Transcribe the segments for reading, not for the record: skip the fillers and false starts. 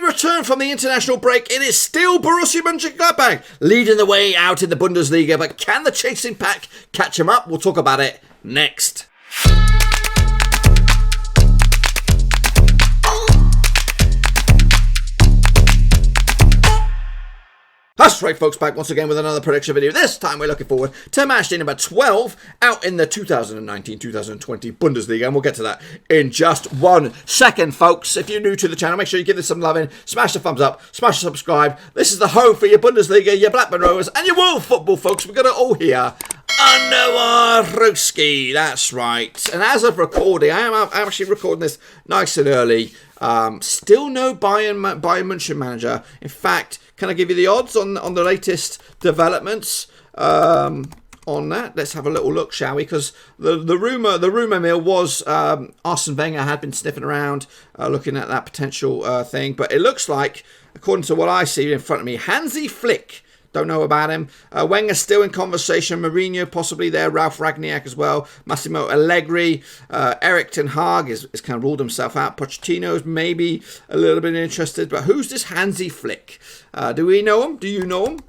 return from the international break, it is still Borussia Mönchengladbach leading the way out in the Bundesliga, but can the chasing pack catch him up? We'll talk about it next. That's right, folks, back once again with another prediction video. This time we're looking forward to Matchday number 12 out in the 2019-2020 Bundesliga, and we'll get to that in just 1 second, folks. If you're new to the channel, make sure you give this some loving, smash the thumbs up, smash the subscribe. This is the home for your Bundesliga, your Blackburn Rovers, and your world football, folks. We've got it all here under our Roski. That's right. And as of recording, I'm actually recording this nice and early. Still no Bayern München manager. In fact, can I give you the odds on the latest developments on that? Let's have a little look, shall we? Because the rumor mill was Arsene Wenger had been sniffing around, looking at that potential thing. But it looks like, according to what I see in front of me, Hansi Flick. Don't know about him. Wenger still in conversation. Mourinho possibly there. Ralf Rangnick as well. Massimo Allegri. Erik ten Hag is kind of ruled himself out. Pochettino's maybe a little bit interested. But who's this Hansi Flick? Do we know him? Do you know him?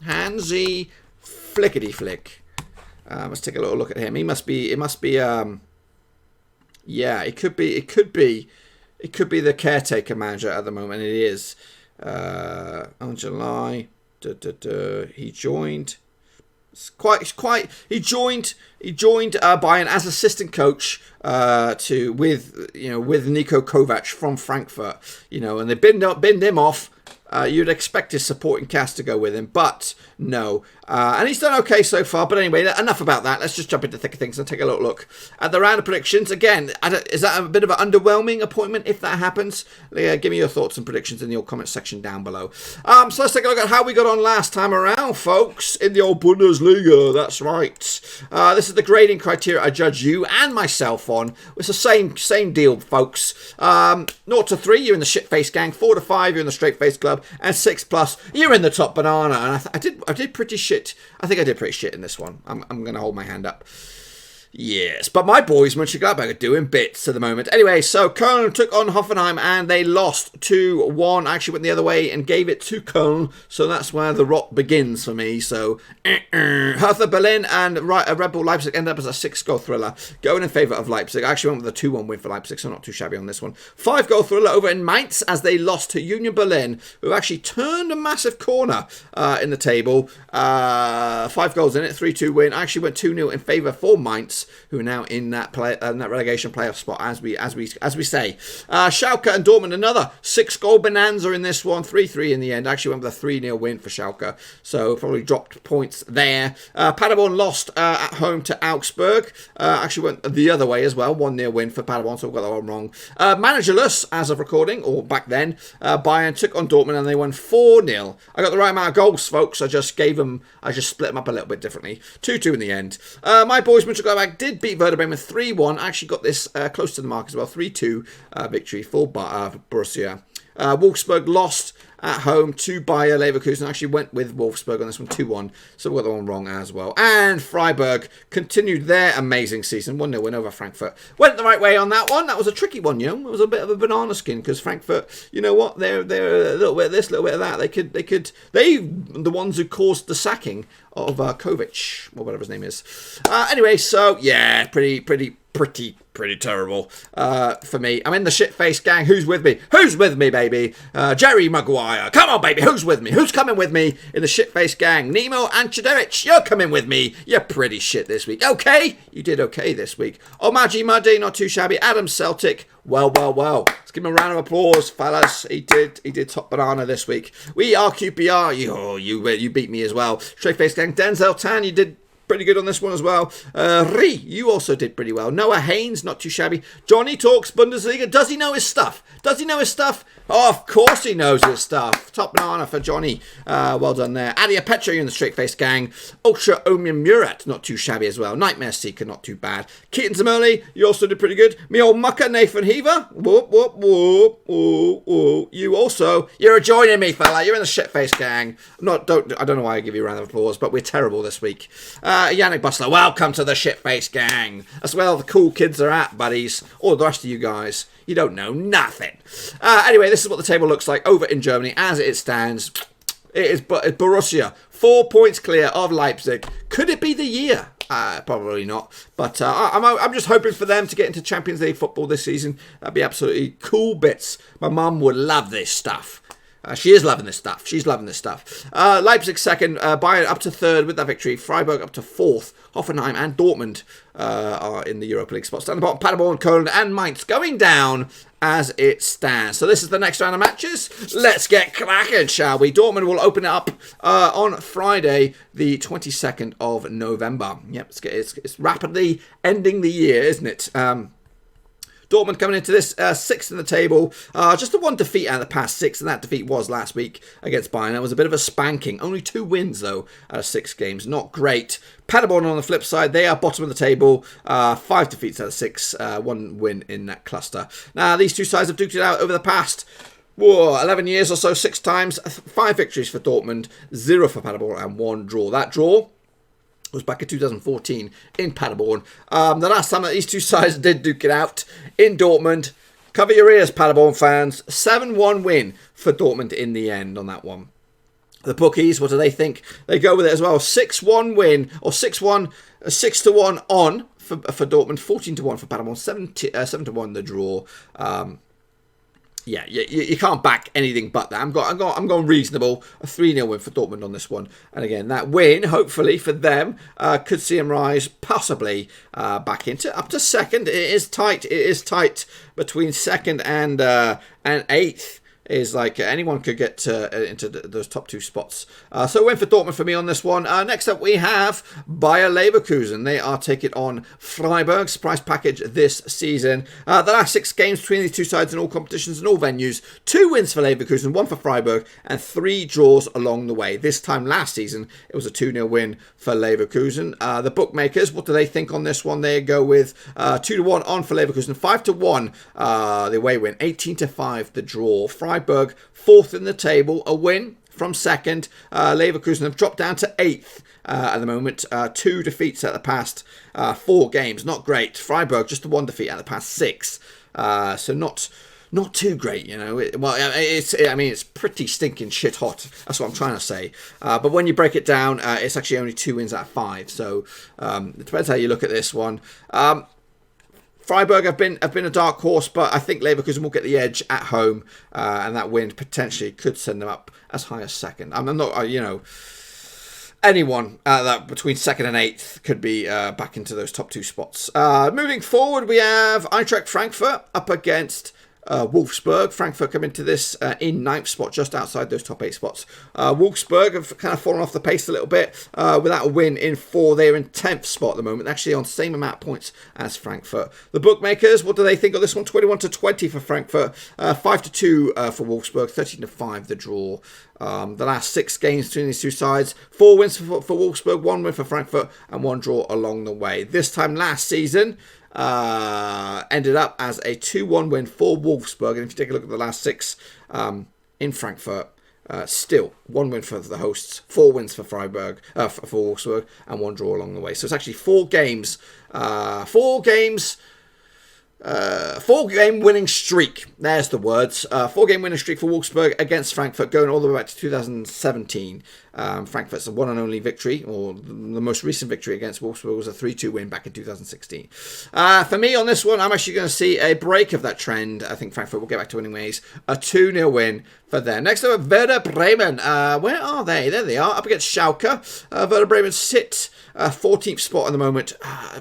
Hansi Flickety Flick. Let's take a little look at him. It must be. Yeah, it could be the caretaker manager at the moment. It is. On July. He joined. He joined Bayern as assistant coach with Niko Kovac from Frankfurt. And they binned him off. You'd expect his supporting cast to go with him, but no. And he's done okay so far. But anyway, enough about that. Let's just jump into the thick of things and take a little look at the round of predictions. Again, is that a bit of an underwhelming appointment if that happens? Give me your thoughts and predictions in the old comment section down below. So let's take a look at how we got on last time around, folks, in the old Bundesliga. That's right. This is the grading criteria I judge you and myself on. It's the same deal, folks. 0 to 3, you're in the shit-faced gang. 4 to 5, you're in the straight-faced club. And 6+, you're in the top banana. And I did pretty shit. I think I did pretty shit in this one. I'm going to hold my hand up. Yes, but my boys, Mönchengladbach, are doing bits at the moment. Anyway, so Köln took on Hoffenheim and they lost 2-1. I actually went the other way and gave it to Köln, so that's where the rot begins for me. So, Hertha Berlin and Red Bull Leipzig ended up as a 6-goal thriller, going in favour of Leipzig. I actually went with a 2-1 win for Leipzig, so not too shabby on this one. 5-goal thriller over in Mainz as they lost to Union Berlin, who actually turned a massive corner in the table. 5 goals in it, 3-2 win. I actually went 2-0 in favour for Mainz, who are now in that relegation playoff spot, as we say. Schalke and Dortmund, another 6-goal bonanza in this one, 3-3 in the end. Actually went with a 3-0 win for Schalke, so probably dropped points there. Paderborn lost at home to Augsburg. Actually went the other way as well, 1-0 win for Paderborn, so we got that one wrong. Managerless, as of recording, or back then, Bayern took on Dortmund and they won 4-0. I got the right amount of goals, folks. I just split them up a little bit differently. 2-2 in the end. My boys, Mönchengladbach, did beat Werder Bremen 3-1. Actually got this close to the mark as well. 3-2 victory for Borussia. Wolfsburg lost at home to Bayer Leverkusen. I actually went with Wolfsburg on this one, 2-1. So we got the one wrong as well. And Freiburg continued their amazing season. 1-0 win over Frankfurt. Went the right way on that one. That was a tricky one, It was a bit of a banana skin because Frankfurt, you know what? They're a little bit of this, a little bit of that. They the ones who caused the sacking of Kovac, or whatever his name is. Anyway, so yeah, pretty terrible for me. I'm in the shit-faced gang. Who's with me? Who's with me, baby? Jerry Maguire. Come on, baby. Who's with me? Who's coming with me in the shit-faced gang? Nemo and Chidevich. You're coming with me. You're pretty shit this week. Okay? You did okay this week. Omaji Muddy, not too shabby. Adam Celtic. Well. Let's give him a round of applause, fellas. He did top banana this week. We are QPR. You beat me as well. Straight-faced gang. Denzel Tan, you did pretty good on this one as well. You also did pretty well. Noah Haynes, not too shabby. Johnny talks Bundesliga. Does he know his stuff? Oh, of course he knows his stuff. Top banana for Johnny. Well done there. Adia Petra, you're in the straight-faced gang. Ultra Omian Murat, not too shabby as well. Nightmare Seeker, not too bad. Keaton Zamurli, you also did pretty good. Me old mucker, Nathan Heaver. Whoop. You're joining me, fella. You're in the shit-faced gang. I don't know why I give you a round of applause, but we're terrible this week. Yannick Bustler, welcome to the shit-faced gang. That's where all the cool kids are at, buddies. All the rest of you guys, you don't know nothing. Anyway, this is what the table looks like over in Germany as it stands. It is Borussia, 4 points clear of Leipzig. Could it be the year? Probably not. But I'm just hoping for them to get into Champions League football this season. That'd be absolutely cool bits. My mum would love this stuff. She is loving this stuff. She's loving this stuff. Leipzig second, Bayern up to third with that victory. Freiburg up to fourth. Hoffenheim and Dortmund are in the Europa League spots. Down the bottom, Paderborn, Köln and Mainz going down as it stands. So this is the next round of matches. Let's get cracking, shall we? Dortmund will open it up on Friday, the 22nd of November. Yep, it's rapidly ending the year, isn't it? Dortmund coming into this sixth in the table. Just the one defeat out of the past six, and that defeat was last week against Bayern. That was a bit of a spanking. Only 2 wins, though, out of 6 games. Not great. Paderborn on the flip side, they are bottom of the table. 5 defeats out of 6. 1 win in that cluster. Now, these two sides have duked it out over the past 11 years or so, 6 times. 5 victories for Dortmund, 0 for Paderborn, and 1 draw. That draw was back in 2014 in Paderborn. The last time that these two sides did duke it out in Dortmund. Cover your ears, Paderborn fans. 7-1 win for Dortmund in the end on that one. The bookies, what do they think? They go with it as well. 6-1 win, or 6-1, 6-1 on for Dortmund, 14-1 for Paderborn, 7-1 the draw. Yeah, you can't back anything but that. I'm going reasonable. A 3-0 win for Dortmund on this one. And again, that win, hopefully for them, could see them rise possibly back into up to second. It is tight. It is tight between second and 8th. Is like anyone could get into those top 2 spots. So win for Dortmund for me on this one. Next up we have Bayer Leverkusen. They are taking on Freiburg. Surprise package this season. The last 6 games between these two sides in all competitions and all venues. 2 wins for Leverkusen, 1 for Freiburg, and 3 draws along the way. This time last season it was a 2-0 win for Leverkusen. The bookmakers, what do they think on this one? They go with 2-1 on for Leverkusen, 5-1 the away win, 18-5 the draw. Freiburg 4th in the table, a win from 2nd. Leverkusen have dropped down to 8th at the moment. 2 defeats out of the past 4 games, not great. Freiburg just the 1 defeat out of the past 6, so not too great, you know. It's pretty stinking shit hot. That's what I'm trying to say. But when you break it down, it's actually only 2 wins out of 5. So it depends how you look at this one. Freiburg have been a dark horse, but I think Leverkusen will get the edge at home, and that win potentially could send them up as high as 2nd. I'm not, anyone that between 2nd and 8th could be back into those top 2 spots. Moving forward, we have Eintracht Frankfurt up against Wolfsburg. Frankfurt come into this in 9th spot, just outside those top 8 spots. Wolfsburg have kind of fallen off the pace a little bit without a win in 4. They're in 10th spot at the moment, actually on the same amount of points as Frankfurt. The bookmakers, what do they think of this one? 21-20 for Frankfurt, 5-2 for Wolfsburg, 13-5 the draw. The last 6 games between these two sides, 4 wins for Wolfsburg, 1 win for Frankfurt, and 1 draw along the way. This time last season, ended up as a 2-1 win for Wolfsburg. And if you take a look at the last 6 in Frankfurt, still 1 win for the hosts, 4 wins for Freiburg, for Wolfsburg, and 1 draw along the way. So it's actually 4 games, 4-game winning streak. There's the words. 4-game winning streak for Wolfsburg against Frankfurt, going all the way back to 2017. Frankfurt's one and only victory, or the most recent victory against Wolfsburg was a 3-2 win back in 2016. For me on this one, I'm actually going to see a break of that trend. I think Frankfurt will get back to winning ways. A 2-0 win for them. Next up, Werder Bremen. Where are they? There they are, up against Schalke. Werder Bremen sit 14th spot at the moment,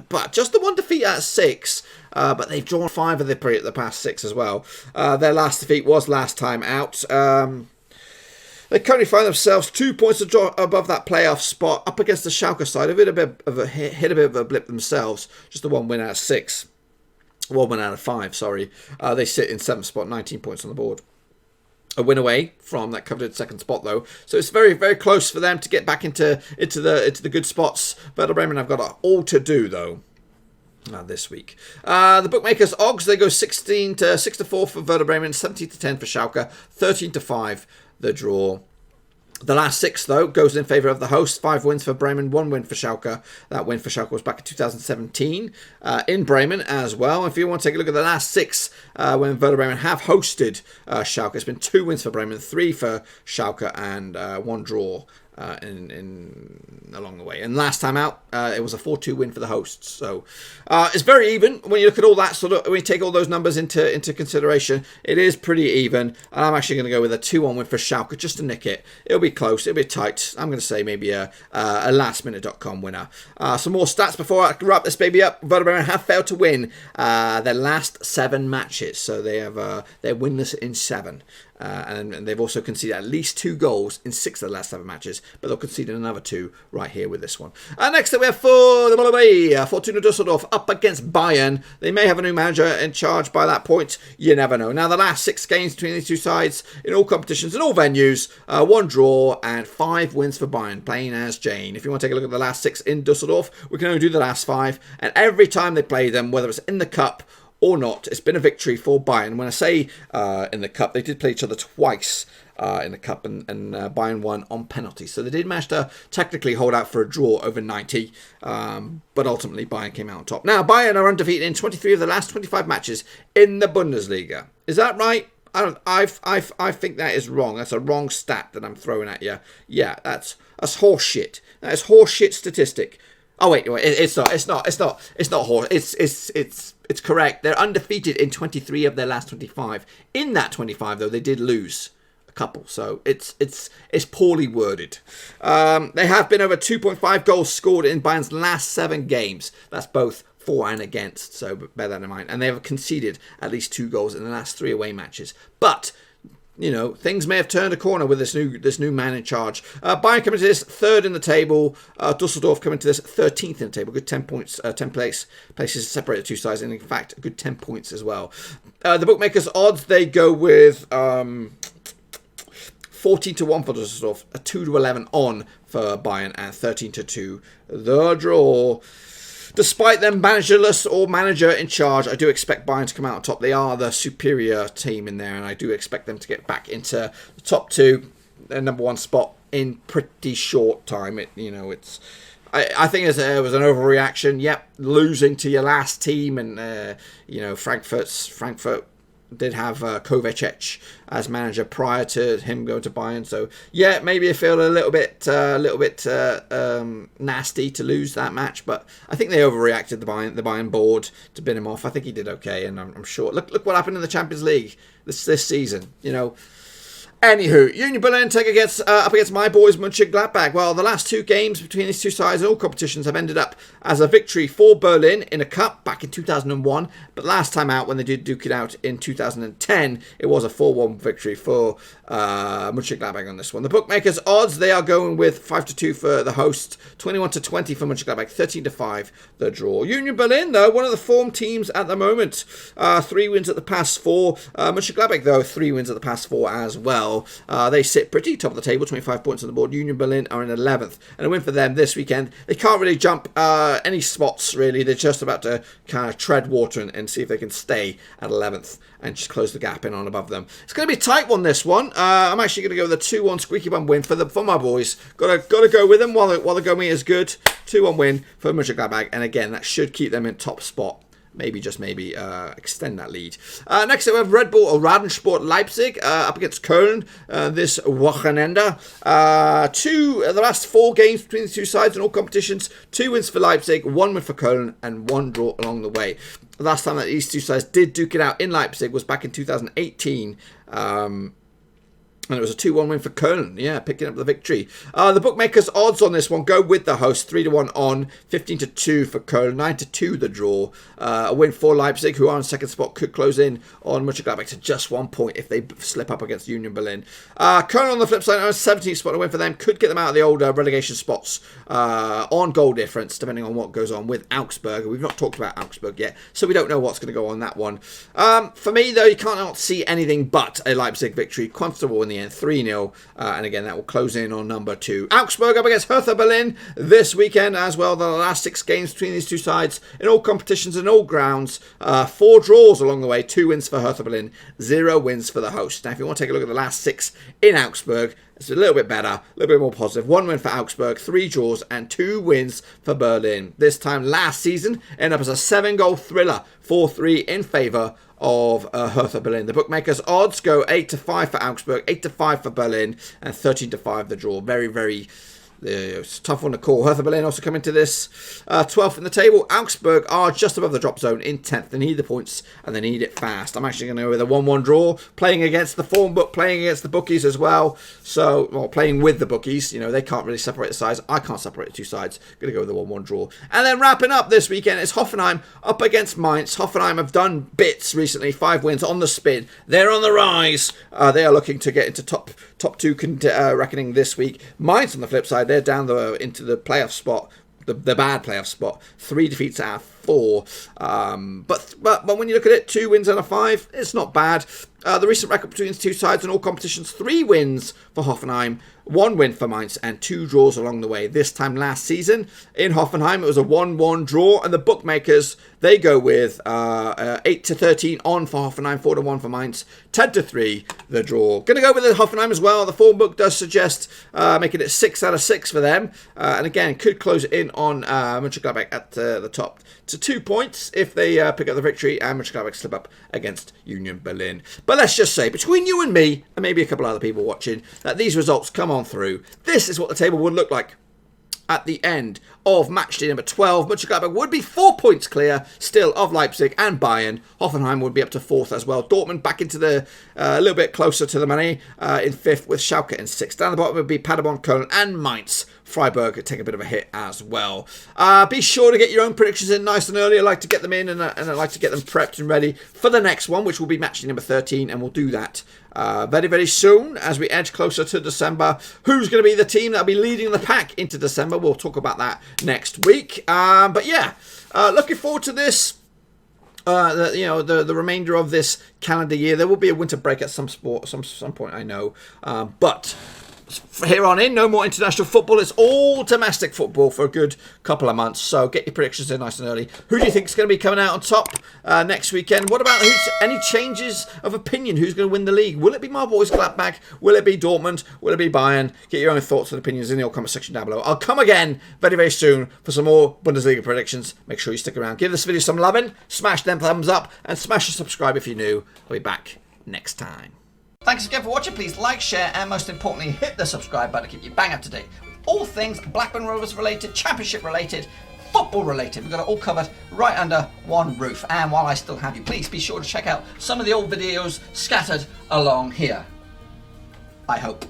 but just the 1 defeat out of 6. But they've drawn 5 of the past 6 as well. Their last defeat was last time out. They currently find themselves 2 points above that playoff spot, up against the Schalke side. Hit a bit of a blip themselves. Just the 1 win out of 6. 1 win out of 5, sorry. They sit in 7th spot, 19 points on the board. A win away from that coveted 2nd spot, though. So it's very, very close for them to get back into the good spots. Werder Bremen have got all to do, though. This week. The bookmakers odds, they go 6-4 for Werder Bremen, 17-10 for Schalke, 13-5 the draw. The last 6, though, goes in favour of the host. 5 wins for Bremen, 1 win for Schalke. That win for Schalke was back in 2017 in Bremen as well. If you want to take a look at the last 6, when Werder Bremen have hosted Schalke, it's been 2 wins for Bremen, 3 for Schalke, and 1 draw along the way. And last time out, it was a 4-2 win for the hosts. So it's very even when you look at all that when you take all those numbers into consideration. It is pretty even, and I'm actually going to go with a 2-1 win for Schalke just to nick it. It'll be close, it'll be tight. I'm going to say maybe a lastminute.com winner. Some more stats before I wrap this baby up. Werder Bremen have failed to win their last 7 matches, so they're winless in 7. And they've also conceded at least 2 goals in 6 of the last 7 matches, but they'll concede another 2 right here with this one. Next up we have Fortuna Düsseldorf up against Bayern. They may have a new manager in charge by that point. You never know. Now the last 6 games between these two sides in all competitions and all venues, 1 draw and 5 wins for Bayern, plain as Jane. If you want to take a look at the last 6 in Düsseldorf, we can only do the last 5, and every time they play them, whether it's in the cup or not, it's been a victory for Bayern. When I say in the cup, they did play each other twice in the cup, and Bayern won on penalties. So they did manage to technically hold out for a draw over 90, but ultimately Bayern came out on top. Now, Bayern are undefeated in 23 of the last 25 matches in the Bundesliga. Is that right? I think that is wrong. That's a wrong stat that I'm throwing at you. Yeah, that's horseshit. That is horseshit statistic. Oh wait, it's not horse. It's correct. They're undefeated in 23 of their last 25. In that 25, though, they did lose a couple, so it's poorly worded. They have been over 2.5 goals scored in Bayern's last 7 games. That's both for and against, so bear that in mind. And they have conceded at least 2 goals in the last 3 away matches. But you know, things may have turned a corner with this new man in charge. Bayern coming to this 3rd in the table. Dusseldorf coming to this 13th in the table. Good 10 points, 10 places separate the two sides, and in fact, a good 10 points as well. The bookmakers' odds, they go with 14 to 1 for Dusseldorf, a 2 to 11 on for Bayern, and 13 to 2 the draw. Despite them managerless or manager in charge, I do expect Bayern to come out on top. They are the superior team in there, and I do expect them to get back into the top 2, their number 1 spot in pretty short time. I think it was an overreaction. Yep, losing to your last team, and Frankfurt did have Kovacic as manager prior to him going to Bayern. So yeah, maybe I feel a little bit nasty to lose that match, but I think they overreacted, the Bayern board, to bin him off. I think he did okay, and I'm sure. Look what happened in the Champions League this season. You know. Anywho, Union Berlin take up against my boys Mönchengladbach. Well, the last 2 games between these two sides in all competitions have ended up as a victory for Berlin in a cup back in 2001. But last time out, when they did duke it out in 2010, it was a 4-1 victory for Mönchengladbach on this one. The bookmakers' odds, they are going with 5 to 2 for the host, 21 to 20 for Mönchengladbach, 13 to 5 the draw. Union Berlin, though, one of the form teams at the moment. 3 wins at the past 4. Mönchengladbach, though, 3 wins at the past 4 as well. They sit pretty top of the table, 25 points on the board. Union Berlin are in 11th, and a win for them this weekend. They can't really jump any spots, really. They're just about to kind of tread water and see if they can stay at 11th and just close the gap in on above them. It's going to be a tight one, this one. I'm actually going to go with a 2-1 squeaky bum win for my boys. Got to go with them while the going is good. 2-1 win for Mönchengladbach, and again, that should keep them in top spot. Maybe, just maybe, extend that lead. Next up, we have Red Bull or Radensport Leipzig up against Köln this Wochenende. The last 4 games between the two sides in all competitions. 2 wins for Leipzig, 1 win for Köln, and 1 draw along the way. The last time that these two sides did duke it out in Leipzig was back in 2018. And it was a 2-1 win for Köln. Yeah, picking up the victory. The bookmakers' odds on this one go with the host. 3 to 1 on, 15 to 2 for Köln, 9 to 2 the draw. A win for Leipzig, who are on second spot, could close in on Mönchengladbach to just 1 point if they slip up against Union Berlin. Köln on the flip side, on 17th spot, a win for them could get them out of the old relegation spots on goal difference, depending on what goes on with Augsburg. We've not talked about Augsburg yet, so we don't know what's going to go on that one. For me, though, you can't see anything but a Leipzig victory, comfortable in the end, 3-0. And again, that will close in on number 2. Augsburg up against Hertha Berlin this weekend as well. The last 6 games between these two sides in all competitions and all grounds. 4 draws along the way, 2 wins for Hertha Berlin, 0 wins for the host. Now, if you want to take a look at the last 6 in Augsburg, it's a little bit better, a little bit more positive. 1 win for Augsburg, 3 draws, and 2 wins for Berlin. This time last season, ended up as a 7-goal thriller, 4-3 in favour of Hertha Berlin. The bookmakers' odds go 8-5 for Augsburg, 8-5 for Berlin, and 13-5 the draw. Very, very it's a tough one to call. Hertha Berlin also come into this 12th in the table. Augsburg are just above the drop zone in 10th. They need the points and they need it fast. I'm actually going to go with a 1-1 draw, playing against the form book, playing against the bookies as well. So, well, playing with the bookies. You know, they can't really separate the sides. I can't separate the two sides. Going to go with the 1-1 draw. And then wrapping up this weekend is Hoffenheim up against Mainz. Hoffenheim have done bits recently. 5 wins on the spin. They're on the rise. They are looking to get into top 2 reckoning this week. Mainz on the flip side, they're down into the playoff spot, the bad playoff spot. 3 defeats out of 4. But when you look at it, 2 wins out of 5, it's not bad. The recent record between the two sides in all competitions, 3 wins for Hoffenheim, 1 win for Mainz, and 2 draws along the way. This time last season in Hoffenheim, it was a 1-1 draw, and the bookmakers, they go with 8-13 on for Hoffenheim, 4-1 for Mainz, 10-3 the draw. Going to go with the Hoffenheim as well. The form book does suggest making it 6 out of 6 for them, and again, could close in on Mönchengladbach at the top to 2 points if they pick up the victory, and Mönchengladbach slip up against Union Berlin. But let's just say, between you and me, and maybe a couple other people watching, that these results come on through. This is what the table would look like at the end of matchday number 12. Mönchengladbach would be 4 points clear still of Leipzig and Bayern. Hoffenheim would be up to 4th as well. Dortmund back into the a little bit closer to the money in 5th, with Schalke in 6th. Down the bottom would be Paderborn, Köln and Mainz. Freiburg take a bit of a hit as well. Be sure to get your own predictions in nice and early. I like to get them in, and I like to get them prepped and ready for the next one, which will be matchday number 13, and we'll do that very, very soon as we edge closer to December. Who's going to be the team that'll be leading the pack into December? We'll talk about that next week. But yeah, looking forward to this. The remainder of this calendar year. There will be a winter break at some point, I know, but from here on in, no more international football. It's all domestic football for a good couple of months. So get your predictions in nice and early. Who do you think is going to be coming out on top next weekend? What about any changes of opinion? Who's going to win the league? Will it be my boys Gladbach? Will it be Dortmund? Will it be Bayern? Get your own thoughts and opinions in the comment section down below. I'll come again very, very soon for some more Bundesliga predictions. Make sure you stick around. Give this video some loving. Smash them thumbs up and smash the subscribe if you're new. I'll be back next time. Thanks again for watching. Please like, share, and most importantly, hit the subscribe button to keep you bang up to date with all things Blackburn Rovers related, Championship related, football related. We've got it all covered right under one roof. And while I still have you, please be sure to check out some of the old videos scattered along here. I hope.